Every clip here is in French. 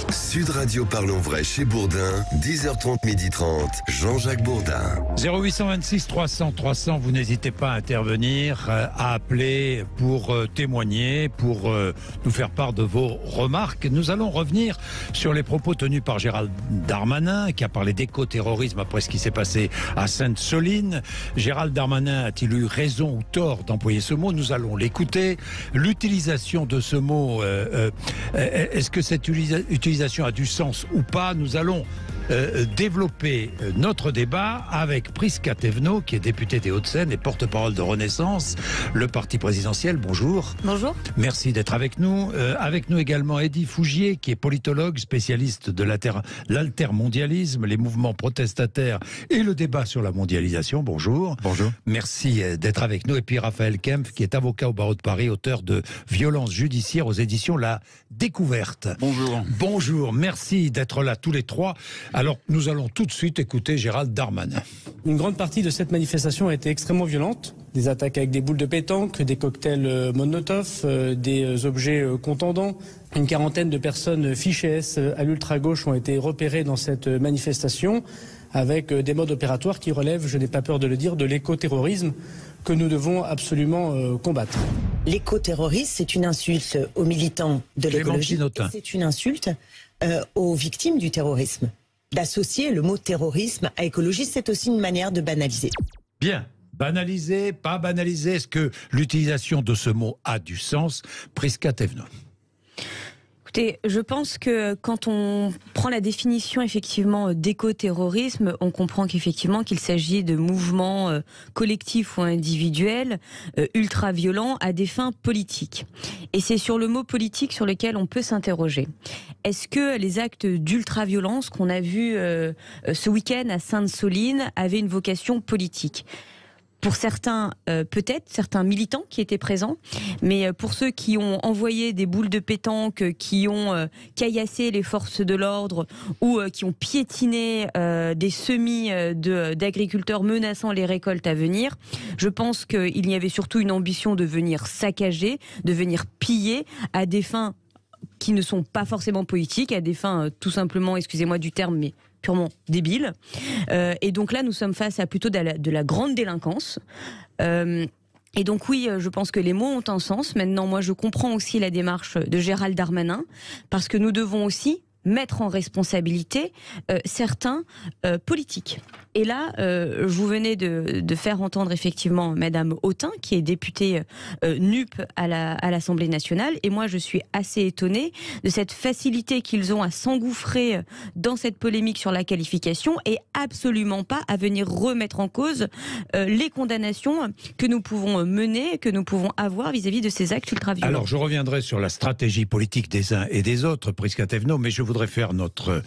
Sud Radio Parlons Vrai chez Bourdin, 10h30, 12h30, Jean-Jacques Bourdin. 0826 300 300, vous n'hésitez pas à intervenir, à appeler pour témoigner, pour nous faire part de vos remarques. Nous allons revenir sur les propos tenus par Gérald Darmanin, qui a parlé d'éco-terrorisme après ce qui s'est passé à Sainte-Soline. Gérald Darmanin a-t-il eu raison ou tort d'employer ce mot? Nous allons l'écouter. L'utilisation de ce mot, est-ce que cette utilisation a du sens ou pas? Nous allons développer notre débat avec Prisca Thévenot, qui est députée des Hauts-de-Seine et porte-parole de Renaissance, le parti présidentiel. Bonjour. Bonjour. Merci d'être avec nous. Avec nous également Eddy Fougier, qui est politologue, spécialiste de l'altermondialisme, les mouvements protestataires et le débat sur la mondialisation. Bonjour. Bonjour. Merci d'être avec nous. Et puis Raphaël Kempf, qui est avocat au barreau de Paris, auteur de Violences judiciaires aux éditions La Découverte. Bonjour. Bonjour. Merci d'être là tous les trois. Alors, nous allons tout de suite écouter Gérald Darmanin. Une grande partie de cette manifestation a été extrêmement violente. Des attaques avec des boules de pétanque, des cocktails Molotov, des objets contondants. Une quarantaine de personnes fichées S à l'ultra-gauche ont été repérées dans cette manifestation avec des modes opératoires qui relèvent, je n'ai pas peur de le dire, de l'écoterrorisme que nous devons absolument combattre. L'écoterrorisme, c'est une insulte aux militants de l'écologie. C'est une insulte aux victimes du terrorisme. D'associer le mot terrorisme à écologie, c'est aussi une manière de banaliser. Bien. Banaliser, pas banaliser, est-ce que l'utilisation de ce mot a du sens? Prisca Thévenot. Écoutez, je pense que quand on prend la définition effectivement d'éco-terrorisme, on comprend qu'effectivement qu'il s'agit de mouvements collectifs ou individuels ultra-violents à des fins politiques. Et c'est sur le mot politique sur lequel on peut s'interroger. Est-ce que les actes d'ultra-violence qu'on a vus ce week-end à Sainte-Soline avaient une vocation politique ? Pour certains, peut-être, certains militants qui étaient présents, mais pour ceux qui ont envoyé des boules de pétanque, qui ont caillassé les forces de l'ordre ou qui ont piétiné des semis d'agriculteurs menaçant les récoltes à venir, je pense qu'il y avait surtout une ambition de venir saccager, de venir piller à des fins qui ne sont pas forcément politiques, à des fins tout simplement, excusez-moi du terme, mais purement débile. Et donc là, nous sommes face à plutôt de la grande délinquance. Et donc oui, je pense que les mots ont un sens. Maintenant, moi, je comprends aussi la démarche de Gérald Darmanin, parce que nous devons aussi mettre en responsabilité certains politiques. Et là, vous venez de faire entendre effectivement Madame Autain, qui est députée NUP à l'Assemblée nationale. Et moi, je suis assez étonnée de cette facilité qu'ils ont à s'engouffrer dans cette polémique sur la qualification et absolument pas à venir remettre en cause les condamnations que nous pouvons mener, que nous pouvons avoir vis-à-vis de ces actes ultra-violents. Alors, je reviendrai sur la stratégie politique des uns et des autres, Prisca Thévenot, mais je voudrais faire notre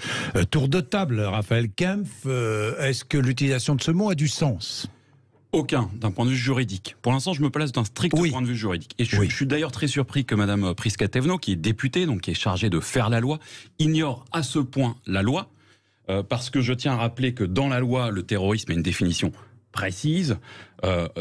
tour de table. Raphaël Kempf, est-ce que l'utilisation de ce mot a du sens? Aucun, d'un point de vue juridique. Pour l'instant, je me place d'un strict point de vue juridique. Et je suis d'ailleurs très surpris que Madame Prisca Thévenot, qui est députée, donc qui est chargée de faire la loi, ignore à ce point la loi, parce que je tiens à rappeler que dans la loi, le terrorisme a une définition précise.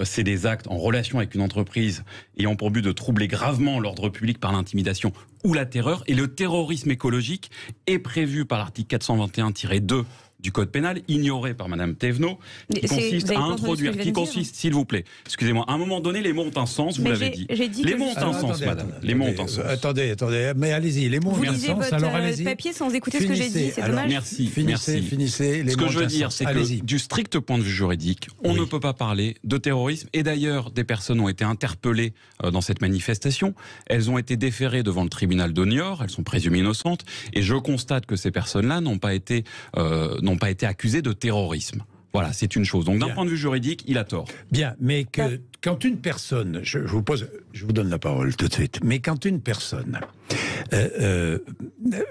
C'est des actes en relation avec une entreprise ayant pour but de troubler gravement l'ordre public par l'intimidation ou la terreur. Et le terrorisme écologique est prévu par l'article 421-2 du Code pénal, ignoré par Madame Thévenot, qui consiste à introduire, s'il vous plaît, excusez-moi, à un moment donné, les mots ont un sens, vous l'avez dit. Les mots ont un sens, madame. Les mots ont un sens. Attendez, mais allez-y, les mots ont un sens, alors allez-y. Vous lisez votre papier sans écouter ce que j'ai dit, c'est dommage. Merci, finissez. Ce que je veux dire, c'est que du strict point de vue juridique, on ne peut pas parler de terrorisme, et d'ailleurs, des personnes ont été interpellées dans cette manifestation, elles ont été déférées devant le tribunal de Niort, elles sont présumées innocentes, et je constate que ces personnes-là n'ont pas été accusées de terrorisme. Voilà, c'est une chose. Donc d'un point de vue juridique, il a tort. Bien, mais quand une personne, je vous donne la parole tout de suite, mais quand une personne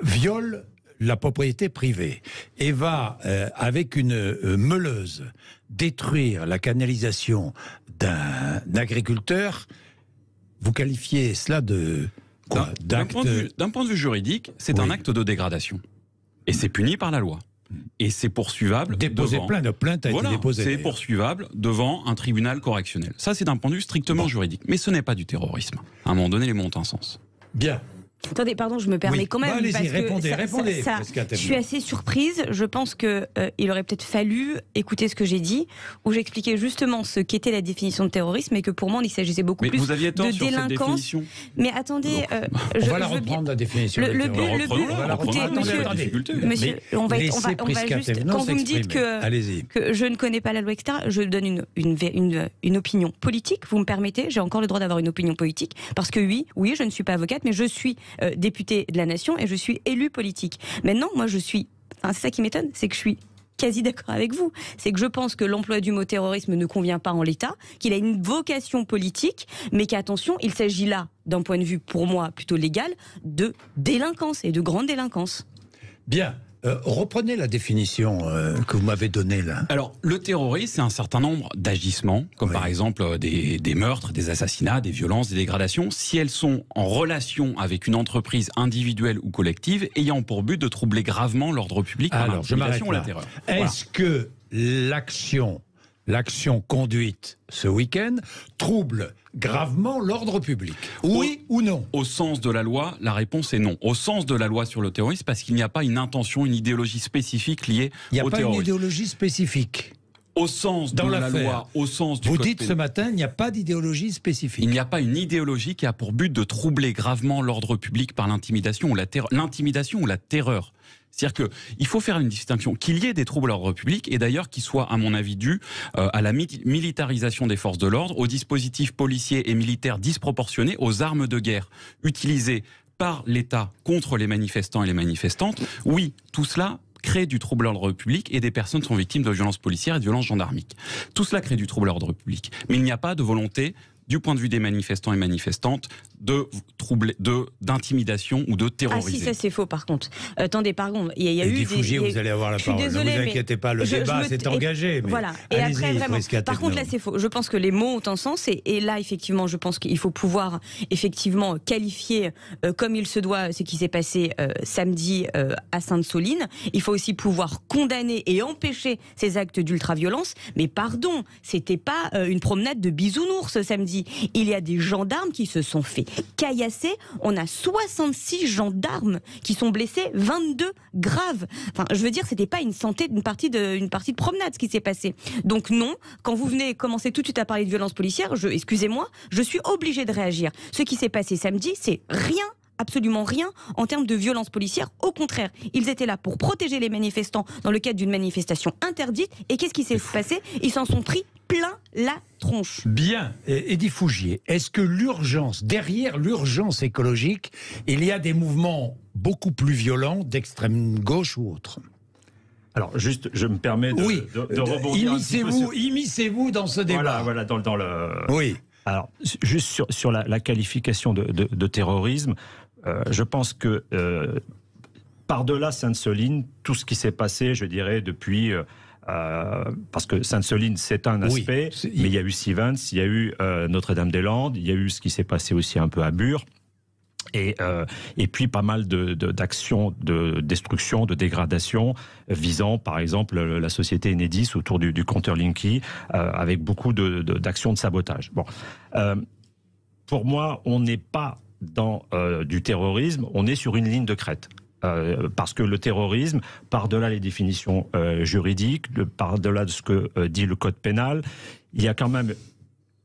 viole la propriété privée et va, avec une meuleuse, détruire la canalisation d'un agriculteur, vous qualifiez cela de quoi? D'un point de vue juridique, c'est un acte de dégradation. Et c'est puni par la loi. Et c'est poursuivable. Plainte a été déposée. C'est poursuivable devant un tribunal correctionnel. Ça, c'est d'un point de vue strictement juridique. Mais ce n'est pas du terrorisme. À un moment donné, les mots ont un sens. Bien. Attendez, pardon, je me permets quand même. Allez-y, parce que répondez. Je suis assez surprise. Je pense qu'il aurait peut-être fallu écouter ce que j'ai dit, où j'expliquais justement ce qu'était la définition de terrorisme et que pour moi, il s'agissait beaucoup plus vous aviez tort de sur délinquance. Cette définition. Mais attendez, on va la reprendre, la définition. Monsieur, on va juste. Quand vous me dites que je ne connais pas la loi, etc., je donne une opinion politique. Vous me permettez, j'ai encore le droit d'avoir une opinion politique, parce que oui, je ne suis pas avocate, mais je suis députée de la nation et je suis élue politique. Maintenant, moi, c'est ça qui m'étonne, c'est que je suis quasi d'accord avec vous. C'est que je pense que l'emploi du mot terrorisme ne convient pas en l'état, qu'il a une vocation politique, mais qu'attention, il s'agit là, d'un point de vue pour moi plutôt légal, de délinquance et de grande délinquance. Bien. Reprenez la définition que vous m'avez donnée là. Alors, le terrorisme, c'est un certain nombre d'agissements, comme par exemple des meurtres, des assassinats, des violences, des dégradations, si elles sont en relation avec une entreprise individuelle ou collective ayant pour but de troubler gravement l'ordre public par l'intimidation ou la terreur. Est-ce que l'action conduite ce week-end trouble gravement l'ordre public? Oui ou non? Au sens de la loi, la réponse est non. Au sens de la loi sur le terrorisme, parce qu'il n'y a pas une intention, une idéologie spécifique liée au terrorisme. Il n'y a pas une idéologie spécifique? Au sens de la loi, au sens du Vous code dites pénal. ce matin, il n'y a pas d'idéologie spécifique. Il n'y a pas une idéologie qui a pour but de troubler gravement l'ordre public par l'intimidation ou la terreur. L'intimidation ou la terreur. C'est-à-dire qu'il faut faire une distinction, qu'il y ait des troubles à l'ordre public, et d'ailleurs qui soit, à mon avis, dû à la militarisation des forces de l'ordre, aux dispositifs policiers et militaires disproportionnés, aux armes de guerre utilisées par l'État contre les manifestants et les manifestantes. Oui, tout cela crée du trouble à l'ordre public et des personnes sont victimes de violences policières et de violences gendarmiques. Tout cela crée du trouble à l'ordre public. Mais il n'y a pas de volonté, du point de vue des manifestants et manifestantes, d'intimidation ou de terroriser. Ah si, ça c'est faux par contre. Attendez, pardon, il y a eu Fougier, vous allez avoir la parole. Désolée, ne vous inquiétez pas, le débat s'est engagé. Mais voilà. Et après vraiment. Par contre là c'est faux. Je pense que les mots ont un sens et là effectivement je pense qu'il faut pouvoir effectivement qualifier comme il se doit ce qui s'est passé samedi à Sainte-Soline. Il faut aussi pouvoir condamner et empêcher ces actes d'ultraviolence. Mais pardon, c'était pas une promenade de bisounours samedi. Il y a des gendarmes qui se sont fait caillasser. On a 66 gendarmes qui sont blessés, 22 graves. Enfin, je veux dire, c'était pas une partie de promenade ce qui s'est passé. Donc non, quand vous venez commencer tout de suite à parler de violence policière, excusez-moi, je suis obligée de réagir. Ce qui s'est passé samedi, c'est rien. Absolument rien en termes de violence policière. Au contraire, ils étaient là pour protéger les manifestants dans le cadre d'une manifestation interdite. Et qu'est-ce qui s'est passé? Ils s'en sont pris plein la tronche. Bien. Eddy Fougier, est-ce que derrière l'urgence écologique, il y a des mouvements beaucoup plus violents d'extrême gauche ou autre? Alors, juste, je me permets de rebondir un petit peu immiscez-vous dans ce débat. Voilà, dans le... Oui. Alors, juste sur la qualification de terrorisme, je pense que par-delà Sainte-Soline, tout ce qui s'est passé, je dirais, depuis... parce que Sainte-Soline, c'est un aspect, mais il y a eu Sivens, il y a eu Notre-Dame-des-Landes, il y a eu ce qui s'est passé aussi un peu à Bure, et puis pas mal d'actions de destruction, de dégradation, visant par exemple la société Enedis autour du compteur Linky, avec beaucoup d'actions de sabotage. Bon, pour moi, on n'est pas dans du terrorisme, on est sur une ligne de crête. Parce que le terrorisme, par-delà les définitions juridiques, par-delà de ce que dit le code pénal, il y a quand même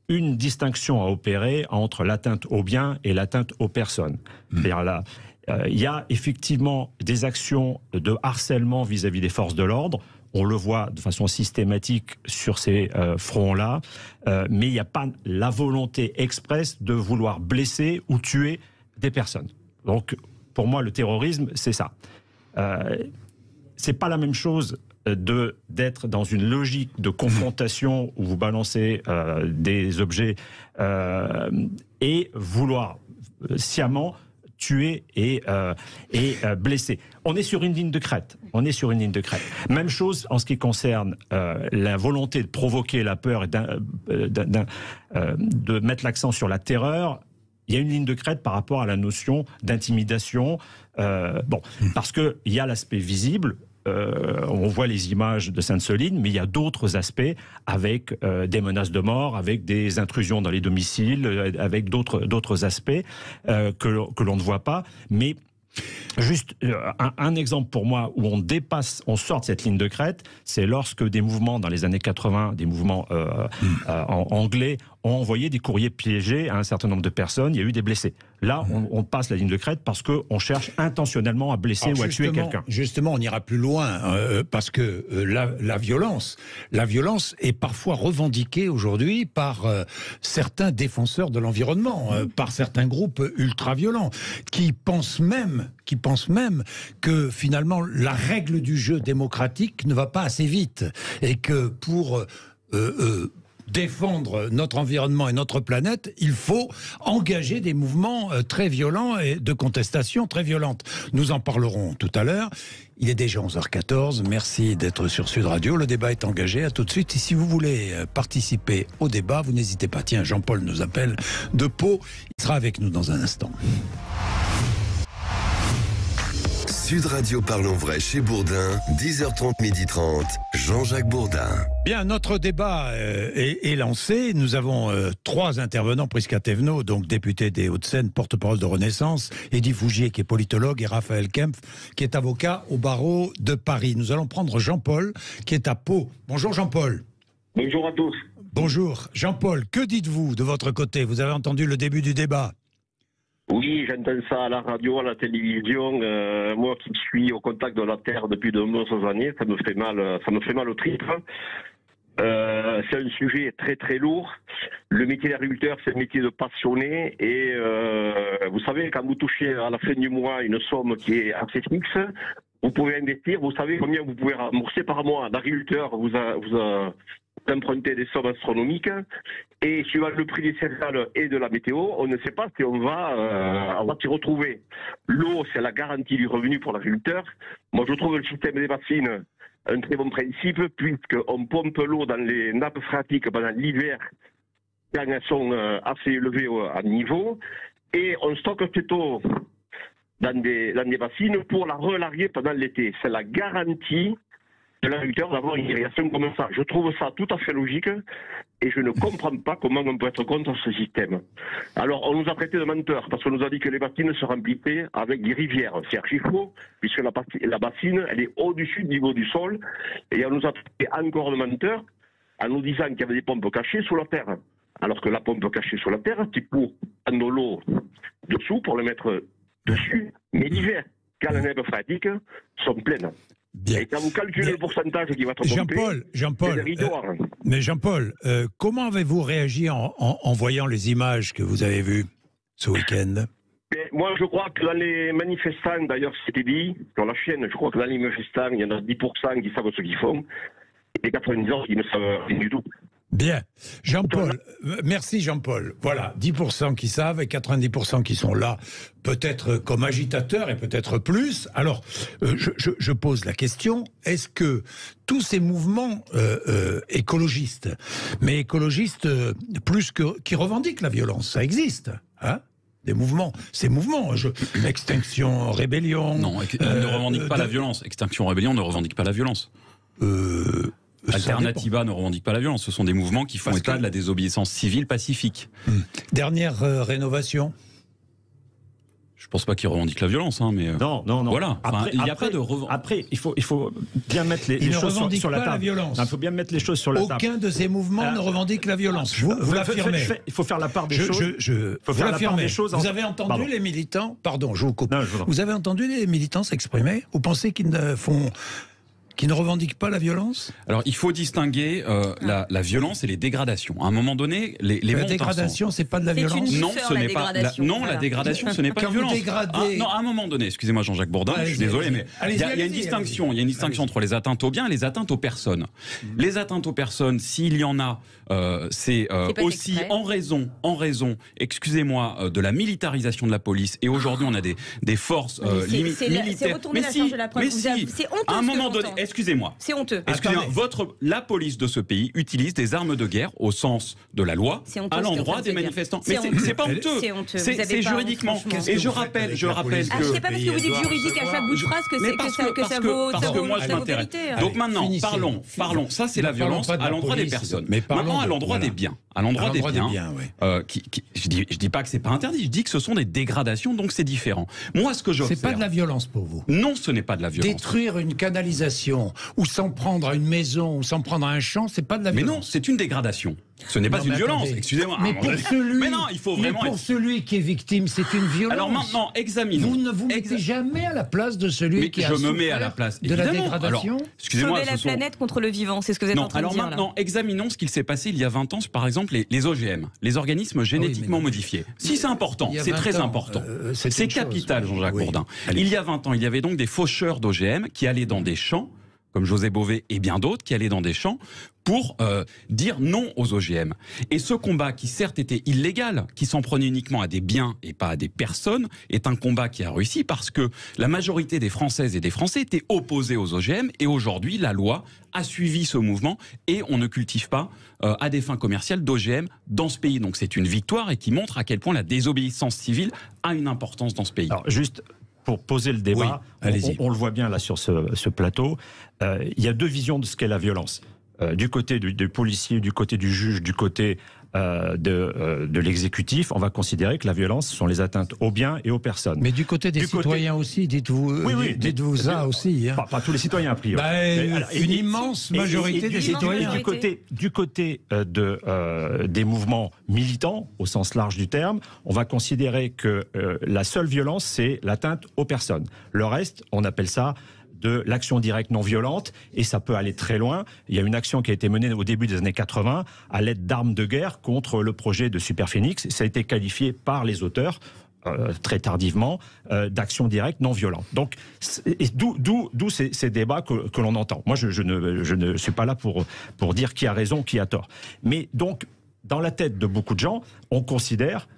une distinction à opérer entre l'atteinte aux biens et l'atteinte aux personnes. C'est-à-dire là, il y a effectivement des actions de harcèlement vis-à-vis des forces de l'ordre. On le voit de façon systématique sur ces fronts-là, mais il n'y a pas la volonté expresse de vouloir blesser ou tuer des personnes. Donc, pour moi, le terrorisme, c'est ça. C'est pas la même chose d'être dans une logique de confrontation où vous balancez des objets et vouloir sciemment tuer et blesser. On est sur une ligne de crête. Même chose en ce qui concerne la volonté de provoquer la peur et de mettre l'accent sur la terreur. Il y a une ligne de crête par rapport à la notion d'intimidation. Parce qu'il y a l'aspect visible, on voit les images de Sainte-Soline, mais il y a d'autres aspects avec des menaces de mort, avec des intrusions dans les domiciles, avec d'autres aspects que l'on ne voit pas. Mais juste un exemple pour moi où on sort de cette ligne de crête, c'est lorsque des mouvements dans les années 80, des mouvements anglais, ont envoyé des courriers piégés à un certain nombre de personnes. Il y a eu des blessés. Là, on passe la ligne de crête parce qu'on cherche intentionnellement à blesser ou à tuer quelqu'un. Justement, on ira plus loin parce que la violence est parfois revendiquée aujourd'hui par certains défenseurs de l'environnement, par certains groupes ultra-violents, qui pensent même que finalement la règle du jeu démocratique ne va pas assez vite et que pour défendre notre environnement et notre planète, il faut engager des mouvements très violents et de contestation très violente. Nous en parlerons tout à l'heure. Il est déjà 11h14. Merci d'être sur Sud Radio. Le débat est engagé. À tout de suite. Et si vous voulez participer au débat, vous n'hésitez pas. Tiens, Jean-Paul nous appelle de Pau. Il sera avec nous dans un instant. Sud Radio Parlons Vrai chez Bourdin, 10h30, 12h30, Jean-Jacques Bourdin. Bien, notre débat est lancé. Nous avons 3 intervenants, Prisca Thévenot, donc député des Hauts-de-Seine, porte-parole de Renaissance, Eddy Fougier, qui est politologue, et Raphaël Kempf, qui est avocat au barreau de Paris. Nous allons prendre Jean-Paul, qui est à Pau. Bonjour Jean-Paul. Bonjour à tous. Bonjour. Jean-Paul, que dites-vous de votre côté? Vous avez entendu le début du débat? Oui, j'entends ça à la radio, à la télévision. Moi qui suis au contact de la terre depuis de nombreuses années, ça me fait mal au tripes. C'est un sujet très très lourd. Le métier d'agriculteur, c'est un métier de passionné. Et vous savez, quand vous touchez à la fin du mois une somme qui est assez fixe, vous pouvez investir. Vous savez combien vous pouvez rembourser par mois. L'agriculteur vous emprunter des sommes astronomiques, et suivant le prix des céréales et de la météo, on ne sait pas si on va s'y retrouver. L'eau, c'est la garantie du revenu pour l'agriculteur. Moi, je trouve le système des bassines un très bon principe, puisqu'on pompe l'eau dans les nappes phréatiques pendant l'hiver, quand elles sont assez élevées à niveau, et on stocke cette eau dans des bassines pour la relarguer pendant l'été. C'est la garantie de l'agriculteur d'avoir une irrigation comme ça. Je trouve ça tout à fait logique et je ne comprends pas comment on peut être contre ce système. Alors, on nous a traité de menteurs parce qu'on nous a dit que les bassines se remplissaient avec des rivières. C'est archi faux, puisque la bassine, elle est au-dessus du niveau du sol, et on nous a traité encore de menteurs en nous disant qu'il y avait des pompes cachées sous la terre. Alors que la pompe cachée sous la terre, c'est pour prendre l'eau dessous, pour le mettre dessus, mais l'hiver, quand les nappes phréatiques sont pleines. Bien. Et quand vous calculez le pourcentage qui va être pompé, Jean-Paul, mais Jean-Paul, comment avez-vous réagi en voyant les images que vous avez vues ce week-end? Moi, je crois que dans les manifestants, d'ailleurs, c'était dit, sur la chaîne, je crois que dans les manifestants, il y en a 10% qui savent ce qu'ils font, et 90% qui ne savent rien du tout. Bien. Jean-Paul, merci Jean-Paul. Voilà, 10% qui savent et 90% qui sont là, peut-être comme agitateurs et peut-être plus. Alors, je pose la question, est-ce que tous ces mouvements écologistes, mais écologistes qui revendiquent la violence, ça existe, hein ? Des mouvements, ces mouvements, Extinction Rébellion... Non, ils ne revendiquent pas la violence. Extinction Rébellion ne revendique pas la violence. Alternativa ne revendique pas la violence. Ce sont des mouvements qui font état de la désobéissance civile pacifique. Dernière rénovation. Je pense pas qu'ils revendiquent la violence, hein, mais non. Voilà. Il n'y a pas de Après, il faut bien mettre les choses sur la table. Il faut bien mettre les choses sur la table. Aucun de ces mouvements ne revendique la violence. Vous l'affirmez. Il faut faire la part des choses. Vous l'affirmez. Vous avez entendu les militants. Pardon, je vous coupe. Vous avez entendu les militants s'exprimer? Vous pensez qu'ils ne revendiquent pas la violence? Alors, il faut distinguer la violence et les dégradations. À un moment donné, la dégradation, c'est pas de la violence. Non, ce n'est pas. La dégradation, ce n'est pas une violence. Non, à un moment donné, excusez-moi, Jean-Jacques Bourdin, je suis désolé, mais il y a une distinction. Il y a une distinction entre les atteintes aux biens et les atteintes aux personnes. Les atteintes aux personnes, s'il y en a, c'est aussi en raison, excusez-moi, de la militarisation de la police. Et aujourd'hui, on a des forces militaires. C'est retourner la charge de la preuve. C'est honteux. À un moment donné, excusez-moi. C'est honteux. Excusez-moi, la police de ce pays utilise des armes de guerre au sens de la loi à l'endroit des manifestants. Mais c'est pas honteux. C'est juridiquement. Et je rappelle que... c'est pas parce que vous dites juridique à chaque bout de phrase que ça vaut vérité. Donc maintenant, parlons. Ça, c'est la violence à l'endroit des personnes. Maintenant, à l'endroit des biens. À l'endroit des biens, je dis pas que c'est pas interdit, je dis que ce sont des dégradations, donc c'est différent. Moi, ce que j'observe... C'est pas de la violence pour vous? Non, ce n'est pas de la violence. Détruire une canalisation, ou s'en prendre à une maison, ou s'en prendre à un champ, c'est pas de la violence. Mais non, c'est une dégradation. Ce n'est pas une violence, excusez-moi. Mais pour celui qui est victime, c'est une violence. Alors maintenant, examinons. Vous ne vous mettez jamais à la place de celui qui a souffert je me mets à la place de la dégradation. Sauver la planète contre le vivant, c'est ce que vous êtes en train de dire. Alors maintenant, examinons ce qu'il s'est passé il y a 20 ans, par exemple, les OGM, les organismes génétiquement modifiés. Si c'est important, c'est très important. C'est capital, Jean-Jacques Bourdin. Il y a 20 ans, il y avait donc des faucheurs d'OGM qui allaient dans des champs, comme José Bové et bien d'autres, qui allaient dans des champs pour dire non aux OGM. Et ce combat, qui certes était illégal, qui s'en prenait uniquement à des biens et pas à des personnes, est un combat qui a réussi parce que la majorité des Françaises et des Français étaient opposés aux OGM, et aujourd'hui, la loi a suivi ce mouvement et on ne cultive pas à des fins commerciales d'OGM dans ce pays. Donc c'est une victoire et qui montre à quel point la désobéissance civile a une importance dans ce pays. Alors juste... Pour poser le débat, on le voit bien là sur ce plateau, il y a deux visions de ce qu'est la violence. Du côté du policier, du côté du juge, du côté de l'exécutif, on va considérer que la violence sont les atteintes aux biens et aux personnes. Mais du côté des citoyens aussi, dites-vous ça aussi. Hein. Pas tous les citoyens, a priori. Une immense majorité des citoyens. Du côté des mouvements militants, au sens large du terme, on va considérer que la seule violence, c'est l'atteinte aux personnes. Le reste, on appelle ça de l'action directe non violente, et ça peut aller très loin. Il y a une action qui a été menée au début des années 80 à l'aide d'armes de guerre contre le projet de Superphénix. Ça a été qualifié par les auteurs très tardivement, d'action directe non violente. Donc, d'où ces débats que l'on entend. Moi, je ne suis pas là pour dire qui a raison, qui a tort. Mais donc, dans la tête de beaucoup de gens, on considère...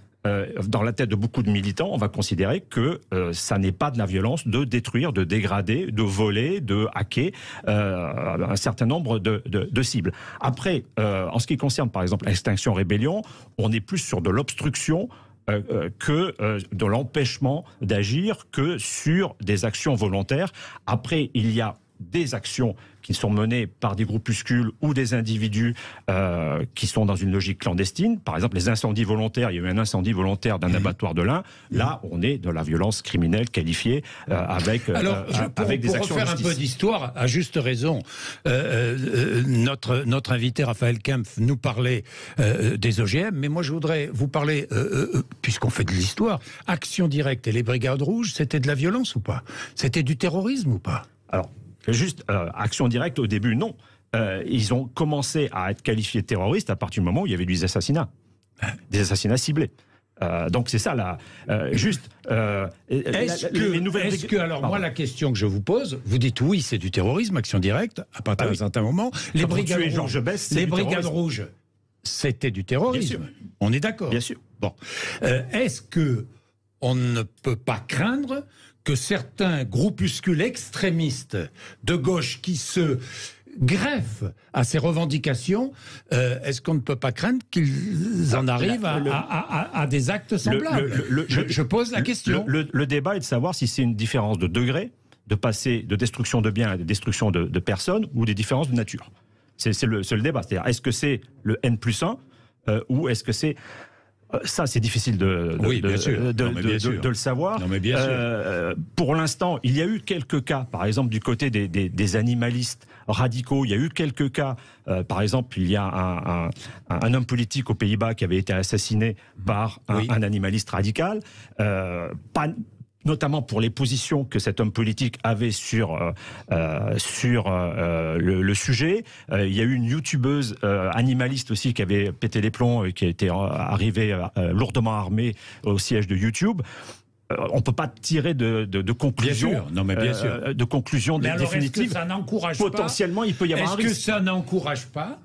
dans la tête de beaucoup de militants, on va considérer que ça n'est pas de la violence de détruire, de dégrader, de voler, de hacker un certain nombre de cibles. Après, en ce qui concerne par exemple Extinction Rébellion, on est plus sur de l'obstruction que de l'empêchement d'agir, que sur des actions volontaires. Après, il y a des actions qui sont menées par des groupuscules ou des individus qui sont dans une logique clandestine. Par exemple, les incendies volontaires, il y a eu un incendie volontaire d'un abattoir de l'Ain. Là, on est de la violence criminelle qualifiée avec des actions de justice. Pour refaire un peu d'histoire, à juste raison, notre invité Raphaël Kempf nous parlait des OGM, mais moi je voudrais vous parler, puisqu'on fait de l'histoire, Action Directe et les Brigades Rouges, c'était de la violence ou pas? C'était du terrorisme ou pas? Alors, juste, Action Directe, au début, non. Ils ont commencé à être qualifiés de terroristes à partir du moment où il y avait des assassinats ciblés. Donc c'est ça, là. Juste... moi, la question que je vous pose, vous dites oui, c'est du terrorisme, Action Directe, à partir d'un certain moment. Les Brigades Rouges, c'était du terrorisme. On est d'accord? Bien sûr. Bon. Est-ce que on ne peut pas craindre que certains groupuscules extrémistes de gauche qui se greffent à ces revendications, est-ce qu'on ne peut pas craindre qu'ils en arrivent à des actes semblables? Je pose la question. Le débat est de savoir si c'est une différence de degré, de passer de destruction de biens à de destruction de personnes, ou des différences de nature. C'est le débat. C'est-à-dire, est-ce que c'est le N+1 ou est-ce que c'est... Ça, c'est difficile de le savoir. Non, mais bien sûr. Pour l'instant, il y a eu quelques cas, par exemple, du côté des animalistes radicaux. Il y a eu quelques cas, par exemple, il y a un homme politique aux Pays-Bas qui avait été assassiné par un animaliste radical. Notamment pour les positions que cet homme politique avait sur le sujet. Il y a eu une youtubeuse animaliste aussi qui avait pété les plombs et qui était arrivée lourdement armée au siège de YouTube. On ne peut pas tirer de conclusion, bien sûr. Non, mais bien sûr. de conclusion définitive. Est-ce que ça n'encourage potentiellement, il peut y avoir un risque. Est-ce que ça n'encourage pas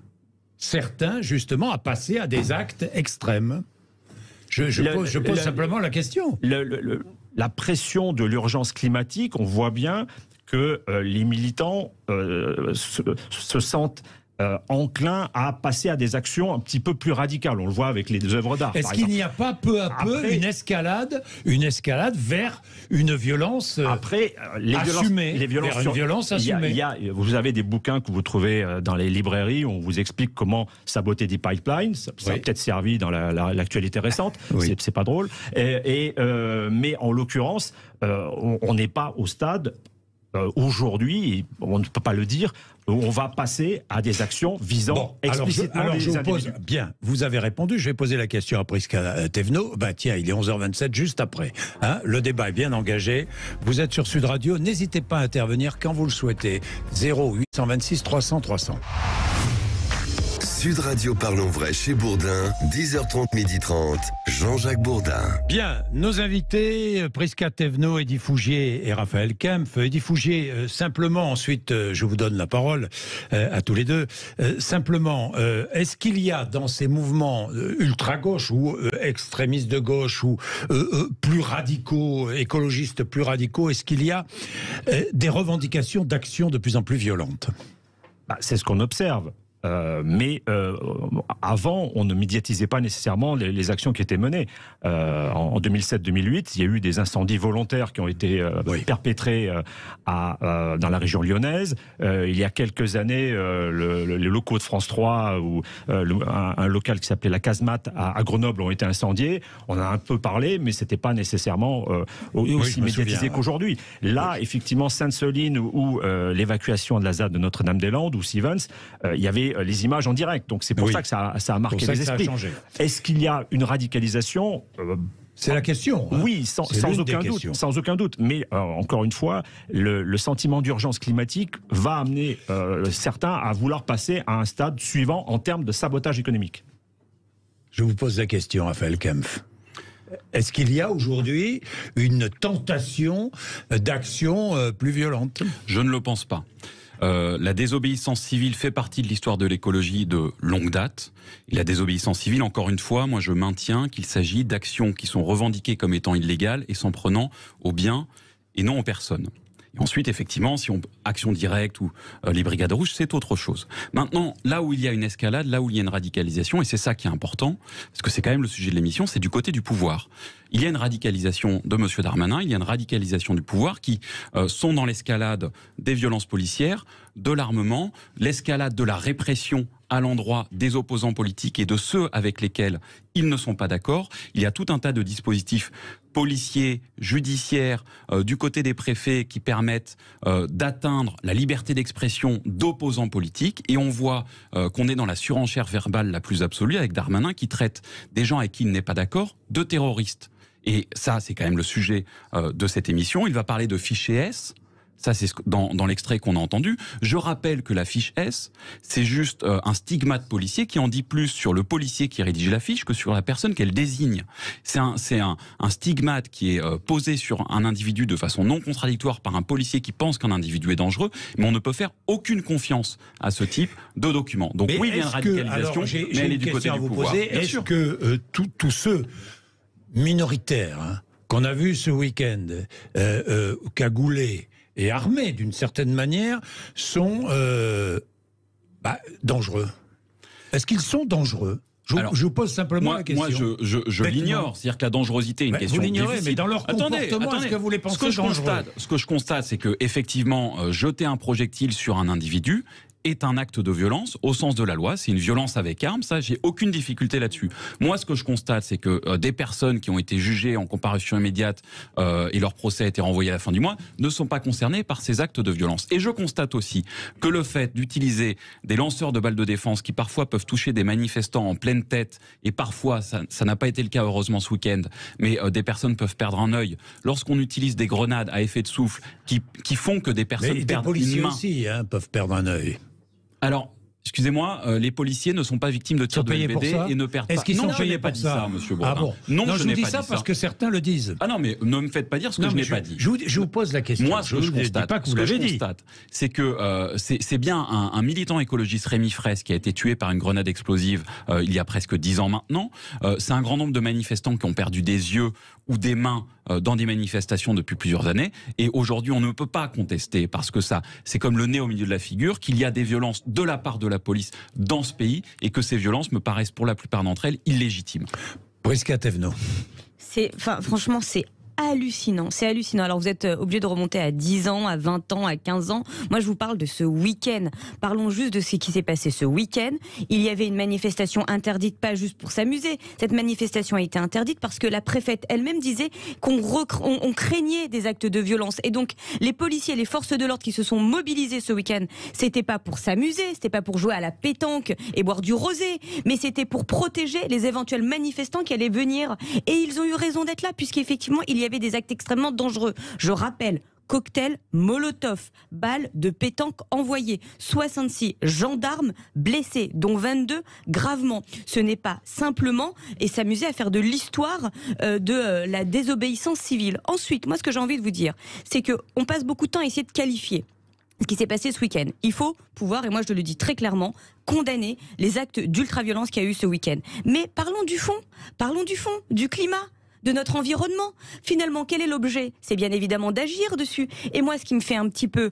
certains, justement, à passer à des actes extrêmes? Je pose simplement la question. la pression de l'urgence climatique, on voit bien que les militants se sentent enclin à passer à des actions un petit peu plus radicales. On le voit avec les œuvres d'art. Est-ce qu'il n'y a pas peu à peu une escalade vers une violence assumée, les violences vers une violence assumée? Vous avez des bouquins que vous trouvez dans les librairies où on vous explique comment saboter des pipelines. Ça a peut-être servi dans l'actualité récente. C'est pas drôle. Mais en l'occurrence, on n'est pas au stade aujourd'hui, on ne peut pas le dire, on va passer à des actions visant explicitement les individus. Bien, vous avez répondu, je vais poser la question à Prisca Thévenot. Tiens, il est 11h27, juste après. Le débat est bien engagé. Vous êtes sur Sud Radio, n'hésitez pas à intervenir quand vous le souhaitez. 0826 300 300. Sud Radio Parlons Vrai chez Bourdin, 10h30, 12h30, Jean-Jacques Bourdin. Bien, nos invités, Prisca Thévenot, Eddy Fougier et Raphaël Kempf. Eddy Fougier, simplement, ensuite je vous donne la parole à tous les deux. Simplement, est-ce qu'il y a dans ces mouvements ultra-gauche ou extrémistes de gauche ou plus radicaux, écologistes plus radicaux, est-ce qu'il y a des revendications d'actions de plus en plus violentes? C'est ce qu'on observe. Mais avant, on ne médiatisait pas nécessairement les actions qui étaient menées. En 2007-2008, il y a eu des incendies volontaires qui ont été perpétrés dans la région lyonnaise. Il y a quelques années, les locaux de France 3 ou un local qui s'appelait la Casemate à Grenoble ont été incendiés. On a un peu parlé, mais c'était pas nécessairement aussi médiatisé qu'aujourd'hui. Là, effectivement, Sainte-Soline ou l'évacuation de la ZAD de Notre-Dame-des-Landes ou Sivens, il y avait les images en direct. Donc c'est pour ça que ça a marqué les esprits. Est-ce qu'il y a une radicalisation C'est la question. Oui, sans aucun doute. Mais encore une fois, le sentiment d'urgence climatique va amener certains à vouloir passer à un stade suivant en termes de sabotage économique. Je vous pose la question, Raphaël Kempf. Est-ce qu'il y a aujourd'hui une tentation d'action plus violente? Je ne le pense pas. La désobéissance civile fait partie de l'histoire de l'écologie de longue date. Et la désobéissance civile, encore une fois, moi je maintiens qu'il s'agit d'actions qui sont revendiquées comme étant illégales et s'en prenant aux biens et non aux personnes. Et ensuite, effectivement, si on action directe ou les brigades rouges, c'est autre chose. Maintenant, là où il y a une escalade, là où il y a une radicalisation, et c'est ça qui est important, parce que c'est quand même le sujet de l'émission, c'est du côté du pouvoir. Il y a une radicalisation de M. Darmanin, il y a une radicalisation du pouvoir qui sont dans l'escalade des violences policières, de l'armement, l'escalade de la répression à l'endroit des opposants politiques et de ceux avec lesquels ils ne sont pas d'accord. Il y a tout un tas de dispositifs policiers, judiciaires, du côté des préfets qui permettent d'atteindre la liberté d'expression d'opposants politiques. Et on voit qu'on est dans la surenchère verbale la plus absolue avec Darmanin qui traite des gens avec qui il n'est pas d'accord de terroristes. Et ça, c'est quand même le sujet de cette émission. Il va parler de fichier S. Ça, c'est dans l'extrait qu'on a entendu. Je rappelle que la fiche S, c'est juste un stigmate policier qui en dit plus sur le policier qui rédige la fiche que sur la personne qu'elle désigne. C'est un stigmate qui est posé sur un individu de façon non contradictoire par un policier qui pense qu'un individu est dangereux, mais on ne peut faire aucune confiance à ce type de document. Donc oui, il y a une radicalisation, mais elle est du côté du pouvoir. Est-ce que tous ceux minoritaires qu'on a vus ce week-end, cagoulés, et armés d'une certaine manière, sont dangereux. Est-ce qu'ils sont dangereux ? Je vous pose simplement la question. Moi, je l'ignore. C'est-dire que la dangerosité est une question difficile. Vous l'ignorez, mais dans leur comportement, est-ce que vous les pensez dangereux ? Ce que je constate, c'est que effectivement, jeter un projectile sur un individu est un acte de violence au sens de la loi. C'est une violence avec arme. Ça, j'ai aucune difficulté là-dessus. Moi, ce que je constate, c'est que des personnes qui ont été jugées en comparution immédiate et leur procès a été renvoyé à la fin du mois ne sont pas concernées par ces actes de violence. Et je constate aussi que le fait d'utiliser des lanceurs de balles de défense qui parfois peuvent toucher des manifestants en pleine tête, et parfois, ça n'a pas été le cas heureusement ce week-end, mais des personnes peuvent perdre un œil. Lorsqu'on utilise des grenades à effet de souffle qui font que des personnes perdent une main. Les policiers aussi peuvent perdre un œil. Alors, excusez-moi, les policiers ne sont pas victimes de tirs de LBD et ne perdent pas. Est-ce qu'ils sont payés pour ça, monsieur Bourdin? Ah bon. Non, je vous dis ça parce que certains le disent. Ah non, mais ne me faites pas dire ce que je n'ai pas dit. Je vous pose la question. Moi, ce que je constate, c'est que c'est bien un militant écologiste, Rémi Fraisse, qui a été tué par une grenade explosive il y a presque 10 ans maintenant. C'est un grand nombre de manifestants qui ont perdu des yeux ou des mains dans des manifestations depuis plusieurs années. Et aujourd'hui, on ne peut pas contester, parce que ça, c'est comme le nez au milieu de la figure, qu'il y a des violences de la part de la police dans ce pays et que ces violences me paraissent pour la plupart d'entre elles illégitimes. Prisca Thévenot. Franchement, c'est hallucinant, c'est hallucinant. Alors vous êtes obligé de remonter à 10 ans, à 20 ans, à 15 ans. Moi je vous parle de ce week-end. Parlons juste de ce qui s'est passé ce week-end. Il y avait une manifestation interdite, pas juste pour s'amuser. Cette manifestation a été interdite parce que la préfète elle-même disait qu'on craignait des actes de violence. Et donc les policiers, les forces de l'ordre qui se sont mobilisés ce week-end, c'était pas pour s'amuser, c'était pas pour jouer à la pétanque et boire du rosé, mais c'était pour protéger les éventuels manifestants qui allaient venir. Et ils ont eu raison d'être là, puisqu'effectivement il y avait des actes extrêmement dangereux. Je rappelle, cocktail Molotov, balles de pétanque envoyées, 66 gendarmes blessés, dont 22 gravement. Ce n'est pas simplement et s'amuser à faire de l'histoire de la désobéissance civile. Ensuite, moi ce que j'ai envie de vous dire, c'est qu'on passe beaucoup de temps à essayer de qualifier ce qui s'est passé ce week-end. Il faut pouvoir, et moi je le dis très clairement, condamner les actes d'ultraviolence qu'il y a eu ce week-end. Mais parlons du fond, du climat, de notre environnement. Finalement, quel est l'objet? C'est bien évidemment d'agir dessus. Et moi, ce qui me fait un petit peu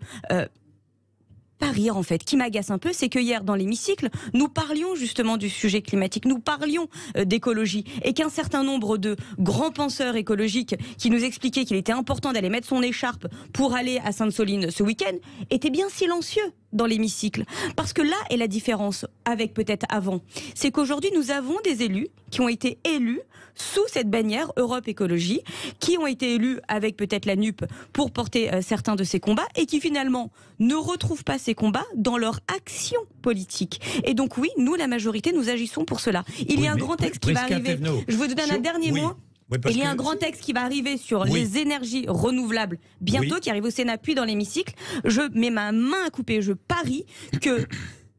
pas rire en fait, qui m'agace un peu, c'est que hier dans l'hémicycle, nous parlions justement du sujet climatique, nous parlions d'écologie, et qu'un certain nombre de grands penseurs écologiques qui nous expliquaient qu'il était important d'aller mettre son écharpe pour aller à Sainte-Soline ce week-end, étaient bien silencieux dans l'hémicycle. Parce que là est la différence avec peut-être avant. C'est qu'aujourd'hui, nous avons des élus qui ont été élus sous cette bannière Europe Écologie, qui ont été élus avec peut-être la NUP pour porter certains de ces combats, et qui finalement ne retrouvent pas ces combats dans leur action politique. Et donc oui, nous, la majorité, nous agissons pour cela. Il y a un grand texte qui va arriver. Je vous donne un dernier mot. Oui, il y a un grand texte qui va arriver sur les énergies renouvelables bientôt, qui arrive au Sénat puis dans l'hémicycle. Je mets ma main à couper, je parie que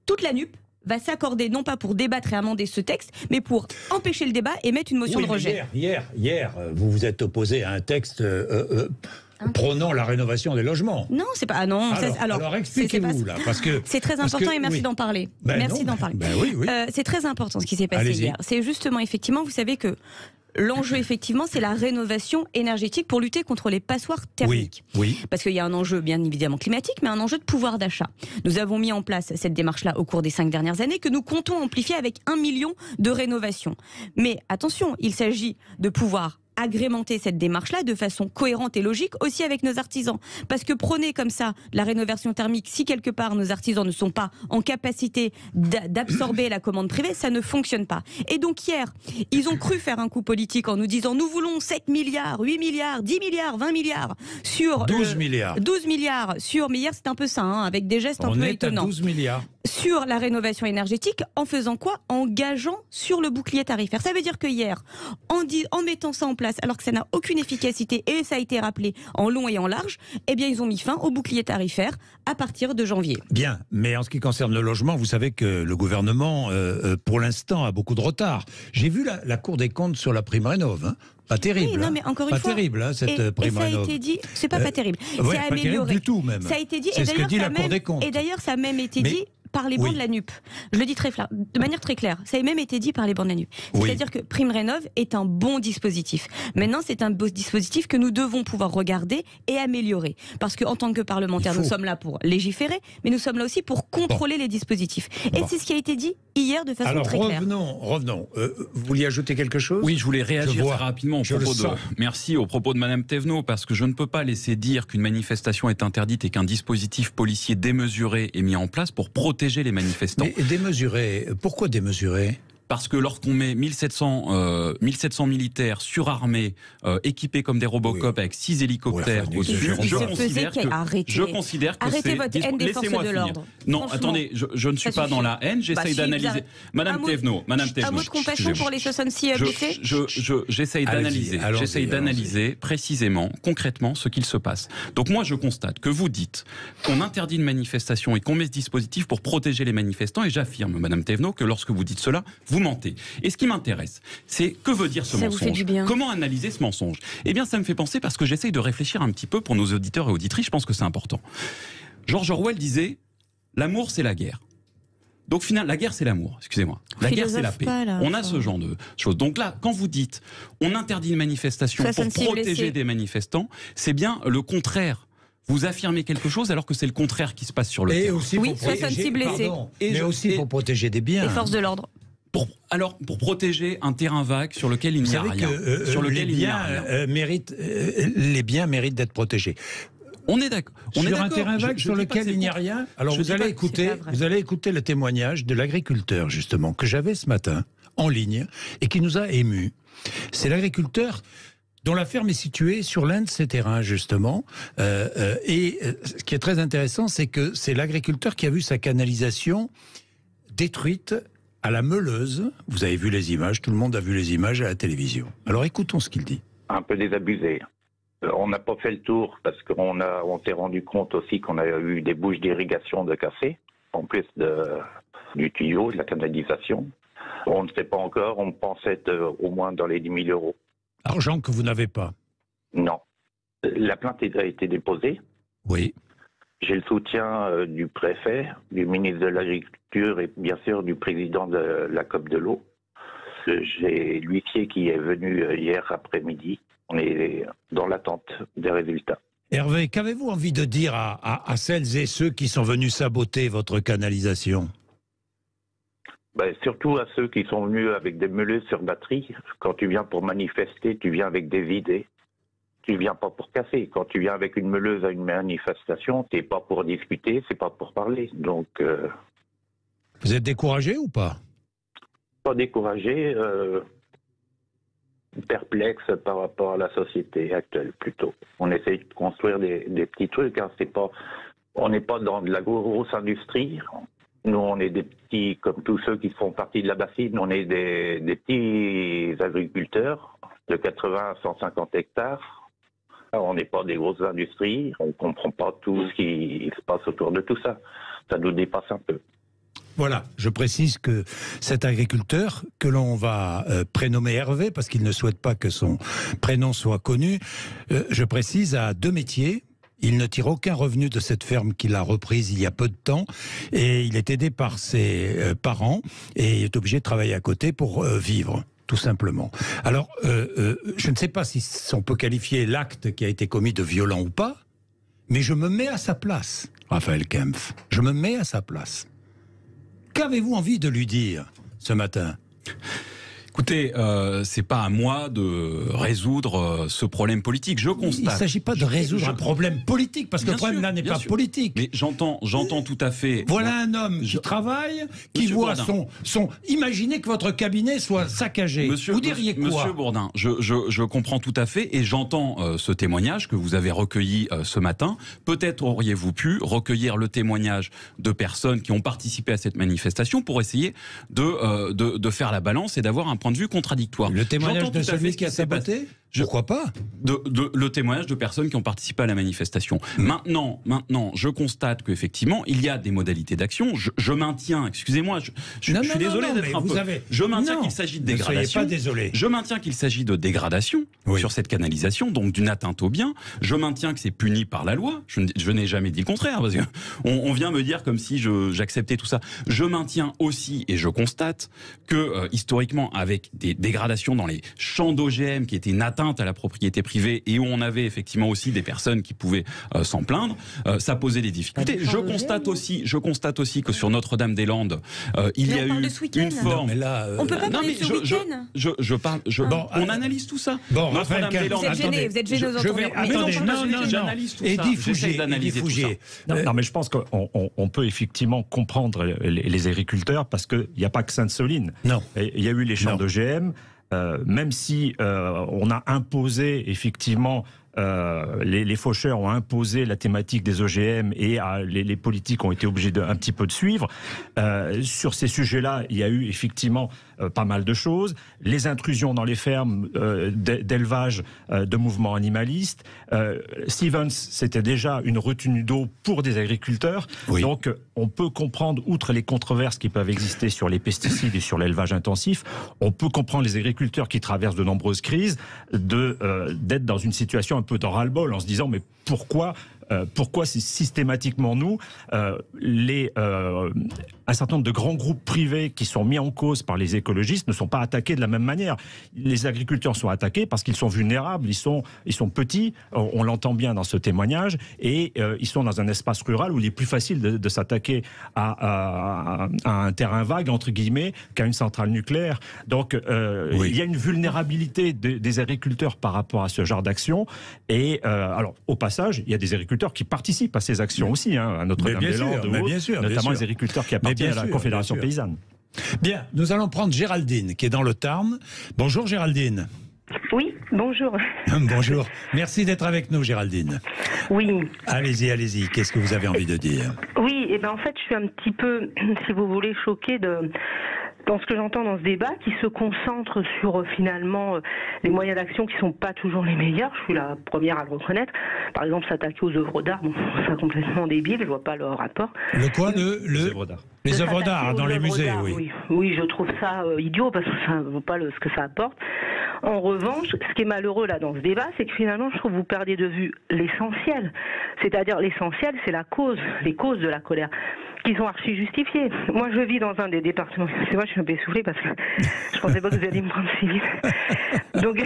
toute la NUP va s'accorder, non pas pour débattre et amender ce texte, mais pour empêcher le débat et mettre une motion de rejet. Hier, vous vous êtes opposé à un texte prônant la rénovation des logements. Non, c'est pas. Ah non. Alors expliquez-vous là, parce que c'est très important et merci d'en parler. Merci d'en parler. C'est très important ce qui s'est passé hier. C'est justement, effectivement, vous savez que l'enjeu, effectivement, c'est la rénovation énergétique pour lutter contre les passoires thermiques. Oui. Parce qu'il y a un enjeu, bien évidemment, climatique, mais un enjeu de pouvoir d'achat. Nous avons mis en place cette démarche-là au cours des 5 dernières années, que nous comptons amplifier avec 1 million de rénovations. Mais attention, il s'agit de pouvoir agrémenter cette démarche-là de façon cohérente et logique aussi avec nos artisans. Parce que prôner comme ça la rénovation thermique, si quelque part nos artisans ne sont pas en capacité d'absorber la commande privée, ça ne fonctionne pas. Et donc hier, ils ont cru faire un coup politique en nous disant nous voulons 7 milliards, 8 milliards, 10 milliards, 20 milliards sur... 12 milliards. 12 milliards sur... Mais hier c'est un peu ça, hein, avec des gestes un peu étonnants. 12 milliards. Sur la rénovation énergétique, en faisant quoi? En gageant sur le bouclier tarifaire. Ça veut dire que hier, en mettant ça en place, alors que ça n'a aucune efficacité, et ça a été rappelé en long et en large, eh bien ils ont mis fin au bouclier tarifaire à partir de janvier. Bien, mais en ce qui concerne le logement, vous savez que le gouvernement, pour l'instant, a beaucoup de retard. J'ai vu la Cour des comptes sur la prime rénov', hein. Pas terrible. Oui, non, mais encore une fois, terrible, hein, cette prime rénov'. Ça a été dit, c'est pas terrible. Ouais, pas amélioré du tout même. Ça a été dit, c'est ce que dit la Cour des comptes. Et d'ailleurs, ça a même été dit par les bancs de la NUP. Je le dis de manière très claire. Ça a même été dit par les bancs de la NUP. C'est-à-dire que Prime Rénov' est un bon dispositif. Maintenant, c'est un bon dispositif que nous devons pouvoir regarder et améliorer. Parce qu'en tant que parlementaires, nous sommes là pour légiférer, mais nous sommes là aussi pour contrôler les dispositifs. Et c'est ce qui a été dit hier de façon très claire. Revenons. Vous vouliez ajouter quelque chose? Oui, je voulais réagir très rapidement au propos de Madame Thévenot, parce que je ne peux pas laisser dire qu'une manifestation est interdite et qu'un dispositif policier démesuré est mis en place pour protéger les manifestants. Mais démesuré, pourquoi démesuré? Parce que lorsqu'on met 1700 militaires surarmés, équipés comme des Robocop avec 6 hélicoptères au-dessus, je considère que arrêtez votre haine des forces de l'ordre. Non, attendez, je ne suis pas dans la haine, j'essaye d'analyser. Madame Thévenot. Un mot de compassion pour les 66 blessés. J'essaye d'analyser précisément, concrètement, ce qu'il se passe. Donc moi, je constate que vous dites qu'on interdit une manifestation et qu'on met ce dispositif pour protéger les manifestants, et j'affirme, Madame Thévenot, que lorsque vous dites cela, vous mentez. Et ce qui m'intéresse, c'est que veut dire ce mensonge? Comment analyser ce mensonge? Eh bien, ça me fait penser, parce que j'essaye de réfléchir un petit peu pour nos auditeurs et auditrices, je pense que c'est important. George Orwell disait « L'amour, c'est la guerre ». Donc finalement, la guerre c'est l'amour, excusez-moi. La guerre c'est la paix. On a ce genre de choses. Donc là, quand vous dites on interdit une manifestation pour protéger des manifestants, c'est bien le contraire. Vous affirmez quelque chose alors que c'est le contraire qui se passe sur le terrain. Aussi pour protéger, mais aussi pour protéger des biens. Les forces de l'ordre. Pour protéger un terrain vague sur lequel il n'y a rien. Sur lequel les biens méritent d'être protégés. On est d'accord. Sur un terrain vague sur lequel il n'y a rien. Alors vous allez écouter le témoignage de l'agriculteur justement que j'avais ce matin en ligne et qui nous a émus. C'est l'agriculteur dont la ferme est située sur l'un de ces terrains justement. Et ce qui est très intéressant, c'est que c'est l'agriculteur qui a vu sa canalisation détruite à la Meuleuse. Vous avez vu les images, tout le monde a vu les images à la télévision. Alors écoutons ce qu'il dit. Un peu désabusé. On n'a pas fait le tour parce qu'on s'est rendu compte aussi qu'on a eu des bouches d'irrigation de cassées, en plus du tuyau, de la canalisation. On ne sait pas encore, on pensait être au moins dans les 10 000 euros. Argent que vous n'avez pas? Non. La plainte a été déposée. Oui. J'ai le soutien du préfet, du ministre de l'Agriculture et bien sûr du président de la COP de l'eau. J'ai l'huissier qui est venu hier après-midi. On est dans l'attente des résultats. Hervé, qu'avez-vous envie de dire à celles et ceux qui sont venus saboter votre canalisation? Surtout à ceux qui sont venus avec des meuleuses sur batterie. Quand tu viens pour manifester, tu viens avec des idées. Tu viens pas pour casser. Quand tu viens avec une meuleuse à une manifestation, t'es pas pour discuter, c'est pas pour parler. Donc, vous êtes découragé ou pas? Pas découragé, perplexe par rapport à la société actuelle plutôt. On essaye de construire des petits trucs. Hein. On n'est pas dans de la grosse industrie. Nous, on est des petits, comme tous ceux qui font partie de la bassine, on est des petits agriculteurs de 80 à 150 hectares. On n'est pas des grosses industries, on ne comprend pas tout ce qui se passe autour de tout ça. Ça nous dépasse un peu. Voilà, je précise que cet agriculteur, que l'on va prénommer Hervé, parce qu'il ne souhaite pas que son prénom soit connu, je précise, a 2 métiers. Il ne tire aucun revenu de cette ferme qu'il a reprise il y a peu de temps et il est aidé par ses parents et il est obligé de travailler à côté pour vivre, tout simplement. Alors, je ne sais pas si on peut qualifier l'acte qui a été commis de violent ou pas, mais je me mets à sa place, Raphaël Kempf. Je me mets à sa place. Qu'avez-vous envie de lui dire ce matin ? Écoutez, c'est pas à moi de résoudre ce problème politique. Je constate. Il ne s'agit pas de résoudre un problème politique, parce que le problème là n'est pas politique. Mais j'entends tout à fait. Voilà un homme qui travaille, qui voit son. Imaginez que votre cabinet soit saccagé. Vous diriez quoi? Monsieur Bourdin, je comprends tout à fait et j'entends ce témoignage que vous avez recueilli ce matin. Peut-être auriez-vous pu recueillir le témoignage de personnes qui ont participé à cette manifestation pour essayer de faire la balance et d'avoir un point de vue contradictoire. Le témoignage de celui qui a saboté ? Pourquoi pas ? Le témoignage de personnes qui ont participé à la manifestation. Maintenant, je constate qu'effectivement, il y a des modalités d'action. Je maintiens, excusez-moi, je suis désolé d'être un peu... Je maintiens qu'il s'agit de dégradation. Ne soyez pas désolé. Je maintiens qu'il s'agit de dégradation sur cette canalisation, donc d'une atteinte au bien. Je maintiens que c'est puni par la loi. Je n'ai jamais dit le contraire, parce qu'on vient me dire comme si j'acceptais tout ça. Je maintiens aussi, et je constate, que historiquement, avec des dégradations dans les champs d'OGM qui étaient une atteinte à la propriété privée et où on avait effectivement aussi des personnes qui pouvaient s'en plaindre, ça posait des difficultés. Je constate aussi que sur Notre-Dame-des-Landes, il y a eu une forme... On peut pas parler de ce week-end. On analyse tout ça. Bon, Notre-Dame-des-Landes... Vous êtes gêné aux entendants. Eddie Fougier. Non, mais je pense qu'on peut effectivement comprendre les agriculteurs parce qu'il n'y a pas que Sainte-Soline. Non. Il y a eu les champs d'OGM. Même si on a imposé effectivement, les faucheurs ont imposé la thématique des OGM et les politiques ont été obligés un petit peu de suivre. Sur ces sujets-là, il y a eu effectivement pas mal de choses. Les intrusions dans les fermes d'élevage de mouvements animalistes. Stevens, c'était déjà une retenue d'eau pour des agriculteurs. Oui. Donc on peut comprendre, outre les controverses qui peuvent exister sur les pesticides et sur l'élevage intensif, on peut comprendre les agriculteurs qui traversent de nombreuses crises d'être dans une situation un peu de ras-le-bol en se disant mais pourquoi pourquoi systématiquement nous, un certain nombre de grands groupes privés qui sont mis en cause par les écologistes ne sont pas attaqués de la même manière. Les agriculteurs sont attaqués parce qu'ils sont vulnérables, ils sont petits, on l'entend bien dans ce témoignage, et ils sont dans un espace rural où il est plus facile de s'attaquer à un terrain vague, entre guillemets, qu'à une centrale nucléaire. Donc il y a une vulnérabilité des agriculteurs par rapport à ce genre d'action. Et alors, au passage, il y a des agriculteurs qui participent à ces actions aussi, à Notre-Dame-des-Landes, notamment les agriculteurs qui appartiennent à la Confédération paysanne. Bien, nous allons prendre Géraldine, qui est dans le Tarn. Bonjour Géraldine. Oui, bonjour. Bonjour. Merci d'être avec nous, Géraldine. Oui. Allez-y. Qu'est-ce que vous avez envie de dire? Oui, et en fait, je suis un petit peu, si vous voulez, choquée dans ce que j'entends dans ce débat, qui se concentre sur finalement les moyens d'action qui sont pas toujours les meilleurs. Je suis la première à le reconnaître. Par exemple, s'attaquer aux œuvres d'art, c'est complètement débile. Je vois pas le rapport. Le quoi, les œuvres d'art? Les œuvres d'art dans les musées, oui. Oui, je trouve ça idiot parce que ça ne vaut pas ce que ça apporte. En revanche, ce qui est malheureux là dans ce débat, c'est que finalement, je trouve que vous perdez de vue l'essentiel. C'est-à-dire l'essentiel, c'est les causes de la colère, qui sont archi justifiées. Moi, je vis dans un des départements. C'est moi, je suis un peu essoufflée parce que je pensais pas que vous alliez me prendre si vite. Donc,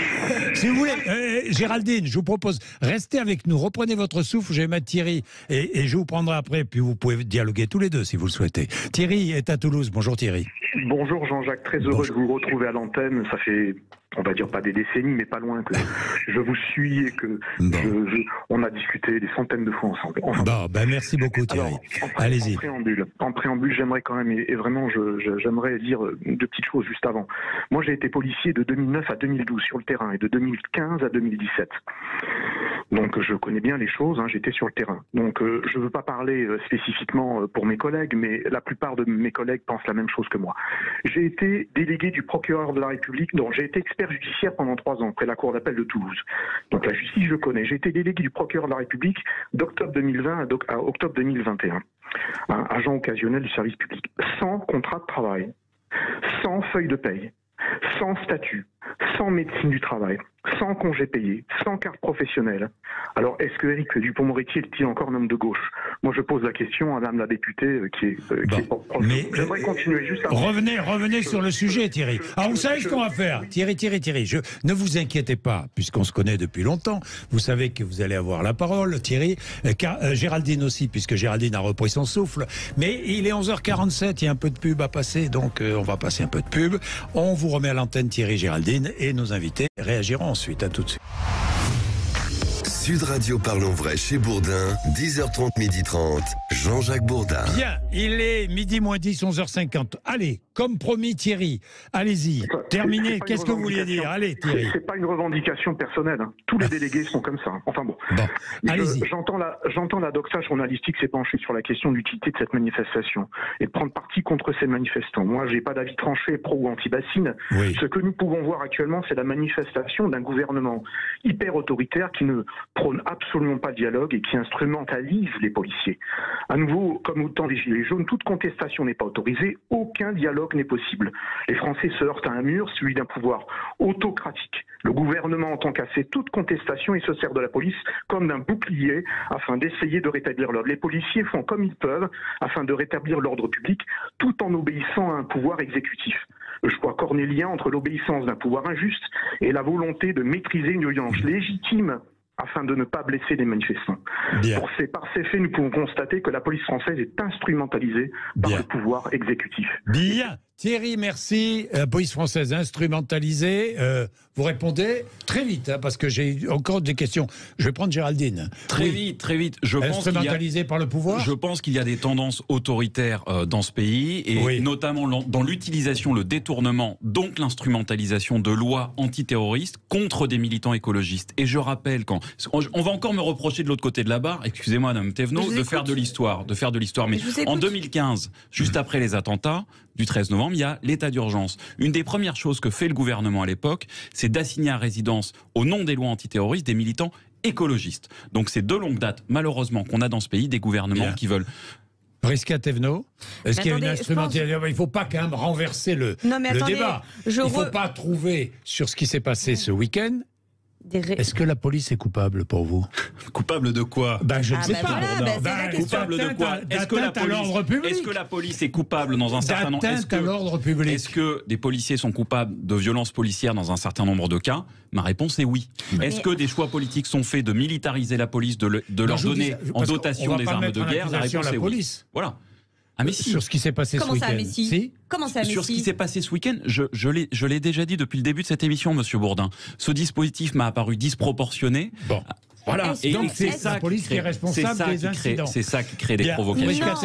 si vous voulez, Géraldine, je vous propose, restez avec nous, reprenez votre souffle. Je vais mettre Thierry et je vous prendrai après, puis vous pouvez dialoguer tous les deux si vous le souhaitez. Thierry est à Toulouse. Bonjour Thierry. Bonjour Jean-Jacques, très heureux de vous retrouver à l'antenne. Ça fait, on va dire pas des décennies, mais pas loin que je vous suis et que on a discuté des centaines de fois ensemble. Enfin, merci beaucoup Thierry. Allez-y. En préambule, j'aimerais quand même, et vraiment j'aimerais dire deux petites choses juste avant. Moi j'ai été policier de 2009 à 2012 sur le terrain et de 2015 à 2017. Donc je connais bien les choses, j'étais sur le terrain. Donc je ne veux pas parler spécifiquement pour mes collègues, mais la plupart de mes collègues pensent la même chose que moi. J'ai été délégué du procureur de la République, donc j'ai été expert judiciaire pendant 3 ans près la cour d'appel de Toulouse. Donc la justice, je connais. J'ai été délégué du procureur de la République d'octobre 2020 à octobre 2021. Un agent occasionnel du service public, sans contrat de travail, sans feuille de paye, sans statut, sans médecine du travail, sans congé payé, sans carte professionnelle. Alors, est-ce que Éric Dupond-Moretti est-il encore un homme de gauche? Moi, je pose la question à Madame la députée qui est mais j'aimerais continuer juste avant. Revenez sur le sujet, Thierry. Alors, vous savez ce qu'on va faire, Thierry. Ne vous inquiétez pas, puisqu'on se connaît depuis longtemps. Vous savez que vous allez avoir la parole, Thierry. Géraldine aussi, puisque Géraldine a repris son souffle. Mais il est 11h47, il y a un peu de pub à passer, donc on va passer un peu de pub. On vous remet à l'antenne, Thierry, Géraldine, et nos invités réagiront ensuite. À tout de suite. Sud Radio Parlons Vrai chez Bourdin, 10h30, 12h30, Jean-Jacques Bourdin. Bien, il est midi moins 10, 11h50. Allez, comme promis Thierry, allez-y, terminez. Qu'est-ce que vous vouliez dire? Allez Thierry. C'est pas une revendication personnelle. Tous les délégués sont comme ça. Enfin bon. Allez-y. J'entends la doxa journalistique s'est penchée sur la question de l'utilité de cette manifestation et de prendre parti contre ces manifestants. Moi, j'ai pas d'avis tranché pro ou anti-bassine. Oui. Ce que nous pouvons voir actuellement, c'est la manifestation d'un gouvernement hyper autoritaire qui ne prône absolument pas le dialogue et qui instrumentalise les policiers. À nouveau, comme au temps des Gilets jaunes, toute contestation n'est pas autorisée, aucun dialogue n'est possible. Les Français se heurtent à un mur, celui d'un pouvoir autocratique. Le gouvernement entend casser toute contestation et se sert de la police comme d'un bouclier afin d'essayer de rétablir l'ordre. Les policiers font comme ils peuvent afin de rétablir l'ordre public tout en obéissant à un pouvoir exécutif. Le choix cornélien entre l'obéissance d'un pouvoir injuste et la volonté de maîtriser une violence légitime afin de ne pas blesser les manifestants. Par ces faits, nous pouvons constater que la police française est instrumentalisée par le pouvoir exécutif. Bien. Thierry, merci. Police française instrumentalisée. Vous répondez très vite, parce que j'ai encore des questions. Je vais prendre Géraldine. Très vite. Instrumentalisée par le pouvoir. Je pense qu'il y a des tendances autoritaires dans ce pays, et notamment dans l'utilisation, le détournement, donc l'instrumentalisation de lois antiterroristes contre des militants écologistes. Et je rappelle, on va encore me reprocher de l'autre côté de la barre, excusez-moi Mme Thévenot, de faire de l'histoire. Mais en 2015, juste après les attentats du 13 novembre, il y a l'état d'urgence. Une des premières choses que fait le gouvernement à l'époque, c'est d'assigner à résidence, au nom des lois antiterroristes, des militants écologistes. Donc c'est de longue date, malheureusement, qu'on a dans ce pays des gouvernements qui veulent... Prisca Thévenot, est-ce qu'il y a une instrumentalisation? Il ne faut pas quand même renverser le débat. Il ne faut pas trouver sur ce qui s'est passé ce week-end Est-ce que la police est coupable pour vous? Coupable de quoi? Je ne sais pas. Voilà, coupable de quoi? Est-ce que la police est coupable dans un certain nombre? D'atteinte à l'ordre public. Est-ce que des policiers sont coupables de violences policières dans un certain nombre de cas? Ma réponse est oui. Est-ce que des choix politiques sont faits de militariser la police, de leur donner en dotation des armes de guerre? La réponse est oui. Voilà. Ah mais si. Sur ce qui s'est passé ce week-end. Comment ça, Sur ce qui s'est passé ce week-end, je l'ai déjà dit depuis le début de cette émission, Monsieur Bourdin. Ce dispositif m'a apparu disproportionné. Bon. Voilà, donc c'est la police qui est responsable des incidents. C'est ça qui crée des provocations.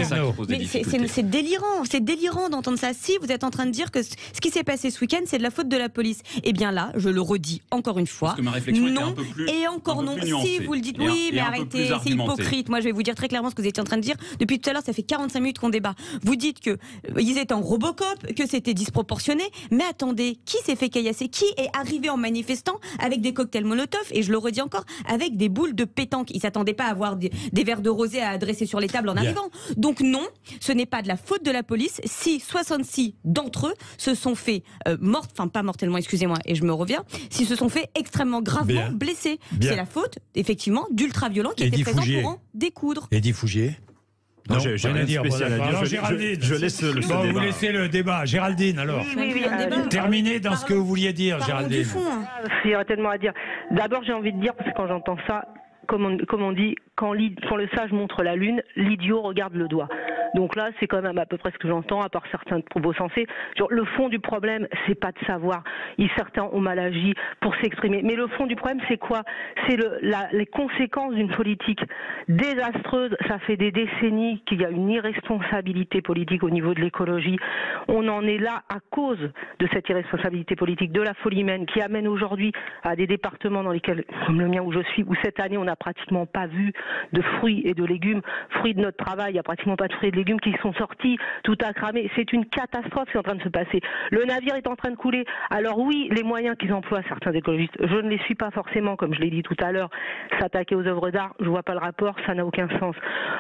C'est délirant d'entendre ça. Si vous êtes en train de dire que ce qui s'est passé ce week-end, c'est de la faute de la police, eh bien là, je le redis encore une fois. Parce que ma réflexion était non, un peu plus, et encore non. Si vous le dites, oui, mais arrêtez, c'est hypocrite. Moi, je vais vous dire très clairement ce que vous étiez en train de dire. Depuis tout à l'heure, ça fait 45 minutes qu'on débat. Vous dites que ils étaient en Robocop, que c'était disproportionné. Mais attendez, qui s'est fait caillasser? Qui est arrivé en manifestant avec des cocktails Molotov? Et je le redis encore, avec des boules de pétanque. Ils ne s'attendaient pas à avoir des verres de rosé à adresser sur les tables en arrivant. Donc non, ce n'est pas de la faute de la police si 66 d'entre eux se sont fait pas mortellement, excusez-moi, et je me reviens, s'ils se sont fait extrêmement gravement blessés. C'est la faute, effectivement, d'ultra-violents qui étaient présents pour en découdre. Eddy Fougier? Non, j'ai rien de spécial à dire. Alors, Géraldine, je laisse le débat. Vous laissez le débat. Géraldine, alors. Terminez dans ce que vous vouliez dire, Géraldine. Il y aurait tellement à dire. D'abord, j'ai envie de dire, parce que quand j'entends ça, comme on dit, quand le sage montre la lune, l'idiot regarde le doigt. Donc là, c'est quand même à peu près ce que j'entends, à part certains propos sensés. Le fond du problème, c'est pas de savoir. Certains ont mal agi pour s'exprimer. Mais le fond du problème, c'est quoi? C'est les conséquences d'une politique désastreuse. Ça fait des décennies qu'il y a une irresponsabilité politique au niveau de l'écologie. On en est là à cause de cette irresponsabilité politique, de la folie humaine, qui amène aujourd'hui à des départements dans lesquels, comme le mien où je suis, où cette année, on n'a pratiquement pas vu de fruits et de légumes. Fruits de notre travail, il n'y a pratiquement pas de fruits et de légumes qui sont sortis, tout a cramé. C'est une catastrophe qui est en train de se passer. Le navire est en train de couler. Alors oui, les moyens qu'ils emploient, certains écologistes, je ne les suis pas forcément, comme je l'ai dit tout à l'heure, s'attaquer aux œuvres d'art, je vois pas le rapport, ça n'a aucun sens.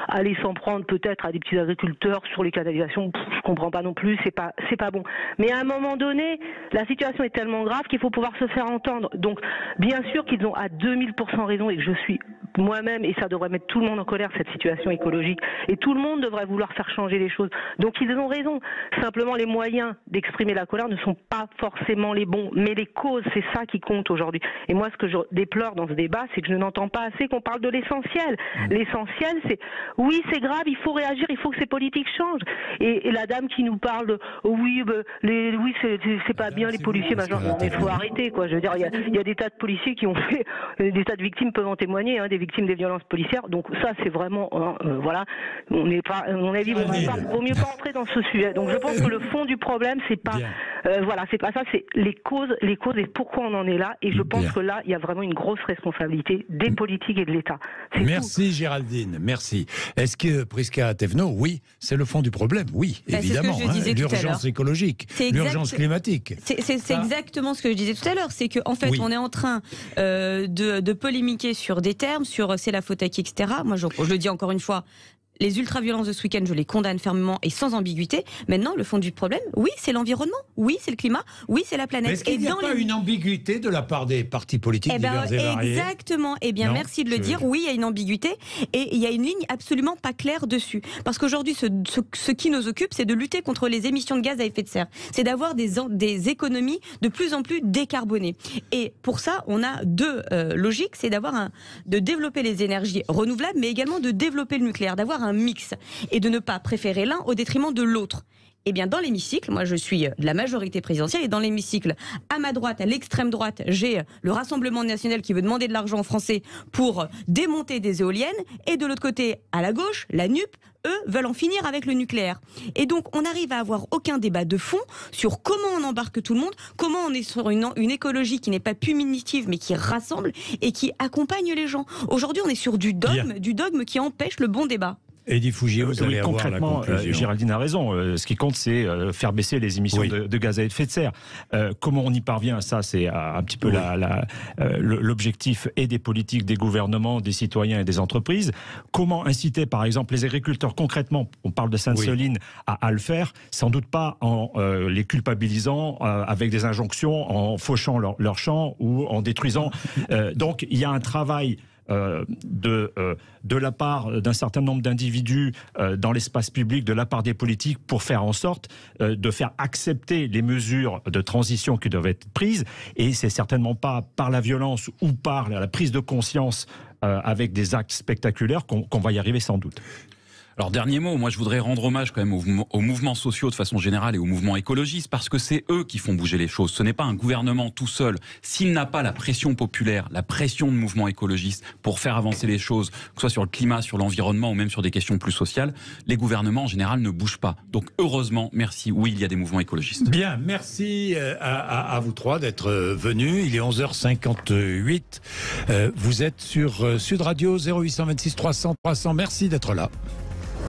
Aller s'en prendre peut-être à des petits agriculteurs sur les canalisations, je comprends pas non plus, c'est pas bon. Mais à un moment donné, la situation est tellement grave qu'il faut pouvoir se faire entendre. Donc, bien sûr qu'ils ont à 2000% raison et que je suis moi-même, et ça devrait mettre tout le monde en colère, cette situation écologique, et tout le monde devrait vouloir faire changer les choses. Donc ils ont raison. Simplement, les moyens d'exprimer la colère ne sont pas forcément les bons, mais les causes, c'est ça qui compte aujourd'hui. Et moi, ce que je déplore dans ce débat, c'est que je n'entends pas assez qu'on parle de l'essentiel. L'essentiel, c'est oui, c'est grave, il faut réagir, il faut que ces politiques changent. Et la dame qui nous parle de oui, c'est pas bien les policiers, il faut arrêter, quoi. Je veux dire, il y a des tas de policiers qui ont fait, des tas de victimes peuvent en témoigner, des victimes des violences policières. Donc ça, c'est vraiment, voilà, on n'est pas, à mon avis, vaut mieux pas entrer dans ce sujet. Donc je pense que le fond du problème, c'est pas, c'est pas ça, c'est les causes et pourquoi on en est là. Et je pense que là, il y a vraiment une grosse responsabilité des politiques et de l'État. Merci Géraldine, merci. Est-ce que Prisca Thévenot, oui, c'est le fond du problème, oui, évidemment, l'urgence écologique, l'urgence climatique. C'est exactement ce que je disais tout à l'heure, c'est qu'en fait, on est en train de polémiquer sur des termes, sur c'est la faute à qui, etc. Moi, je le dis encore une fois, les ultra-violences de ce week-end, je les condamne fermement et sans ambiguïté. Maintenant, le fond du problème, oui, c'est l'environnement, oui, c'est le climat, oui, c'est la planète. Est-ce qu'il n'y a pas une ambiguïté de la part des partis politiques divers et variés? Exactement. Eh bien, merci de le dire. Oui, il y a une ambiguïté et il y a une ligne absolument pas claire dessus. Parce qu'aujourd'hui, ce qui nous occupe, c'est de lutter contre les émissions de gaz à effet de serre. C'est d'avoir des économies de plus en plus décarbonées. Et pour ça, on a deux logiques. C'est de développer les énergies renouvelables, mais également de développer le nucléaire, d'avoir un mix et de ne pas préférer l'un au détriment de l'autre. Eh bien, dans l'hémicycle, moi je suis de la majorité présidentielle, et dans l'hémicycle, à ma droite, à l'extrême droite, j'ai le Rassemblement national qui veut demander de l'argent aux Français pour démonter des éoliennes, et de l'autre côté, à la gauche, la NUP, eux, veulent en finir avec le nucléaire. Et donc, on n'arrive à avoir aucun débat de fond sur comment on embarque tout le monde, comment on est sur une écologie qui n'est pas punitive, mais qui rassemble et qui accompagne les gens. Aujourd'hui, on est sur du dogme qui empêche le bon débat. Eddie Fougier, vous allez avoir la conclusion. Géraldine a raison. Ce qui compte, c'est faire baisser les émissions de gaz à effet de serre. Comment on y parvient, ça, c'est un petit peu l'objectif et des politiques, des gouvernements, des citoyens et des entreprises. Comment inciter, par exemple, les agriculteurs concrètement, on parle de Sainte-Soline, à le faire, sans doute pas en les culpabilisant avec des injonctions, en fauchant leurs champs ou en détruisant. Donc, il y a un travail de la part d'un certain nombre d'individus dans l'espace public, de la part des politiques, pour faire en sorte de faire accepter les mesures de transition qui doivent être prises. Et c'est certainement pas par la violence ou par la prise de conscience avec des actes spectaculaires qu'on va y arriver, sans doute. Alors, dernier mot, moi je voudrais rendre hommage quand même aux mouvements sociaux de façon générale et aux mouvements écologistes, parce que c'est eux qui font bouger les choses. Ce n'est pas un gouvernement tout seul. S'il n'a pas la pression populaire, la pression de mouvements écologistes pour faire avancer les choses, que ce soit sur le climat, sur l'environnement ou même sur des questions plus sociales, les gouvernements en général ne bougent pas. Donc heureusement, merci, oui, il y a des mouvements écologistes. Bien, merci à vous trois d'être venus. Il est 11h58. Vous êtes sur Sud Radio 0826 300 300. Merci d'être là.